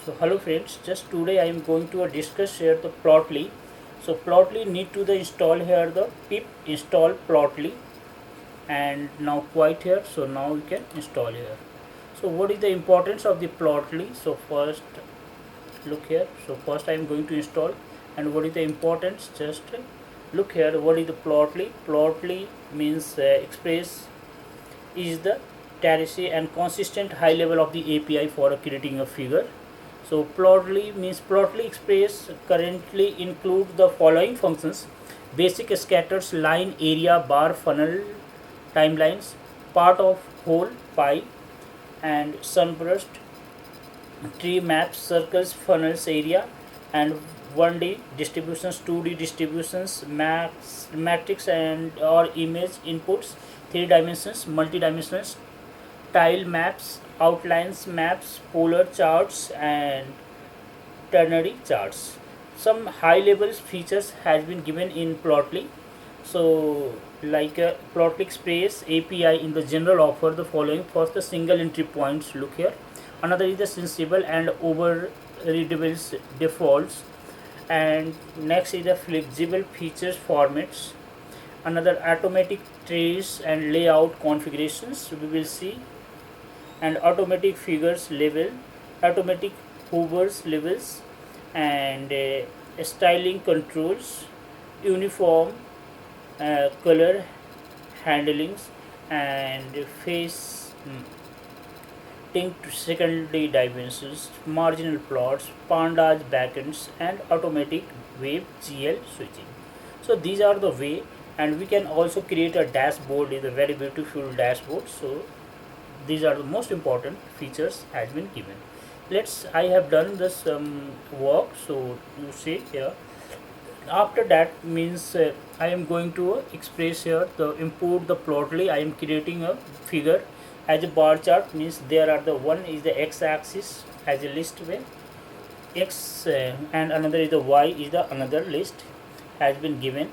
So hello friends, just today I am going to discuss here the Plotly. So Plotly need to the install here the pip install Plotly, and now quite here. So now we can install here. So what is the importance of the Plotly? So first look here. So first I am going to install, and what is the importance? Just look here. What is the Plotly? Plotly means express is the tertiary and consistent high level of the API for creating a figure. So Plotly means Plotly Express currently include the following functions: basic scatters, line, area, bar, funnel, timelines, part of whole, pie, and sunburst, tree maps, circles, funnels, area, and 1D distributions, 2D distributions, matrix and or image inputs, 3 dimensions, multi-dimensional tile maps, outlines maps, polar charts, and ternary charts. Some high level features has been given in Plotly. So like Plotly Express API in the general offer the following: first the single entry points, look here. Another is the sensible and over readable defaults, and next is the flexible features formats. Another automatic trace and layout configurations we will see, and automatic figures level, automatic hovers levels, and styling controls, uniform color handlings, and face to secondary dimensions, marginal plots, pandas backends, and automatic wave GL switching. So these are the way, and we can also create a dashboard. Is a very beautiful dashboard. So these are the most important features has been given. Let's I have done this work. So you see here, after that means I am going to express here the import the Plotly. I am creating a figure as a bar chart. Means there are the one is the x-axis as a list way x, and another is the y is the another list has been given,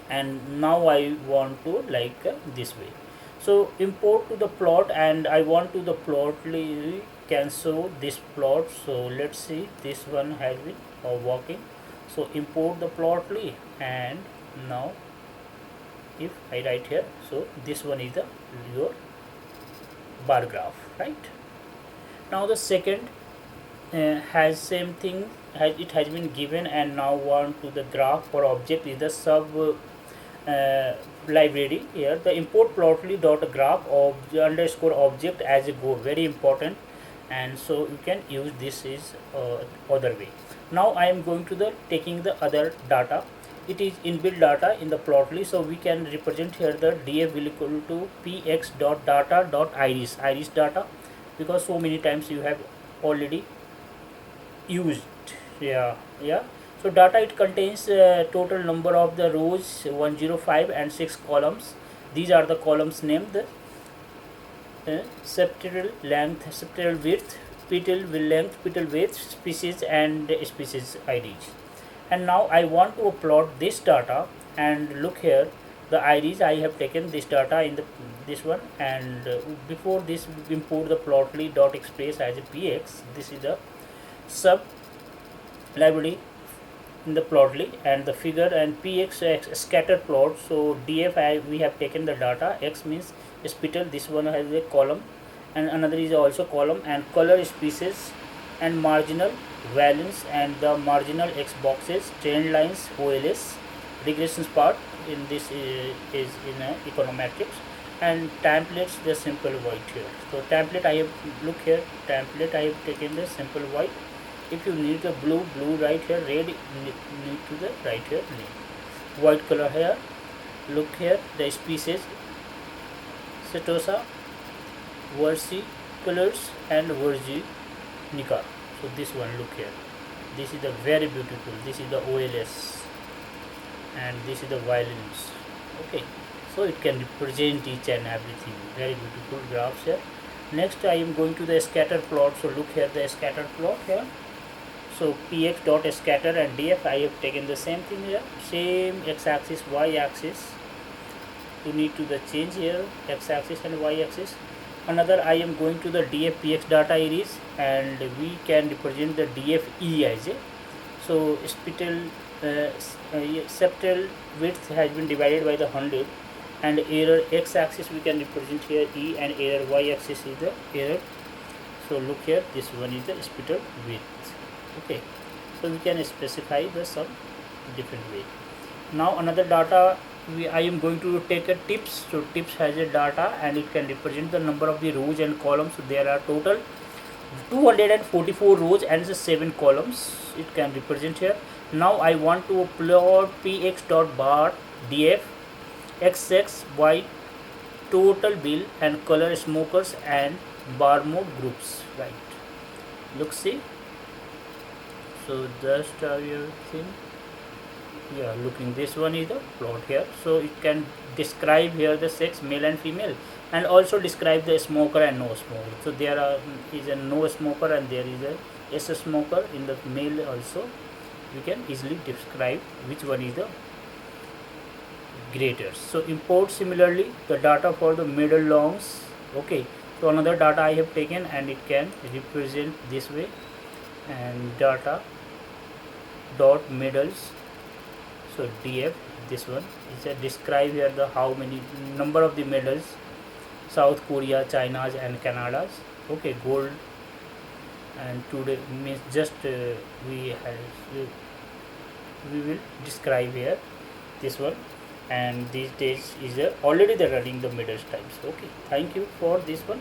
and now I want to like this way. So import to the plot, and I want to the Plotly can show this plot. So let's see, this one has been working. So import the Plotly, and now if I write here, so this one is the your bar graph, right? Now the second has same thing, it has been given, and now want to the graph for object is the sub library here. The import Plotly dot graph of underscore object as a go, very important, and so you can use this is other way. Now I am going to the taking the other data. It is inbuilt data in the Plotly, so we can represent here the df will equal to px dot data dot iris data, because so many times you have already used. Yeah. So data, it contains total number of the rows 105 and 6 columns. These are the columns named septal length, septal width, petal length, petal width, species, and species IDs. And now I want to plot this data, and look here the IDs. I have taken this data in the this one, and before this import the Plotly dot express as a px. This is the sub library in the Plotly, and the figure and px scatter plot. So df we have taken the data. X means spital, this one has a column, and another is also column, and color, species, and marginal valence, and the marginal x boxes, trend lines, OLS, regressions part in this is in econometrics, and templates the simple white here. So template I have, look here, template I have taken the simple white. If you need the blue right here, red need to the right here, white color here. Look here the species Setosa, versicolors, and virginica. So this one, look here, this is the very beautiful, this is the OLS, and this is the violins. Okay, so it can represent each and everything, very beautiful graphs here. Next I am going to the scatter plot. So look here the scatter plot here. So px dot scatter and df, I have taken the same thing here, same x-axis, y-axis. You need to the change here x-axis and y-axis. another I am going to the dfpx data areas, and we can represent the dfe as a, so septal width has been divided by the 100, and error x-axis we can represent here e, and error y-axis is the error. So look here, this one is the spittle width. Okay, so we can specify the some different way. Now another data, I am going to take a tips. So tips has a data, and it can represent the number of the rows and columns. So there are total 244 rows and 7 columns it can represent here. Now I want to plot px dot bar df xx y total bill and color smokers and bar mode groups, right? Look, see, so just everything, yeah, looking, this one is the plot here. So it can describe here the sex, male and female, and also describe the smoker and no smoker. So there is a no smoker and there is a yes smoker in the male also. We can easily describe which one is the greater. So import similarly the data for the middle longs. Okay, so another data I have taken, and it can represent this way, and data dot middles. So df, this one is a describe here the how many number of the medals, South Korea, China's and Canada's. Okay, gold and today means just we will describe here this one, and these days is already they're running the medals types. Okay, thank you for this one.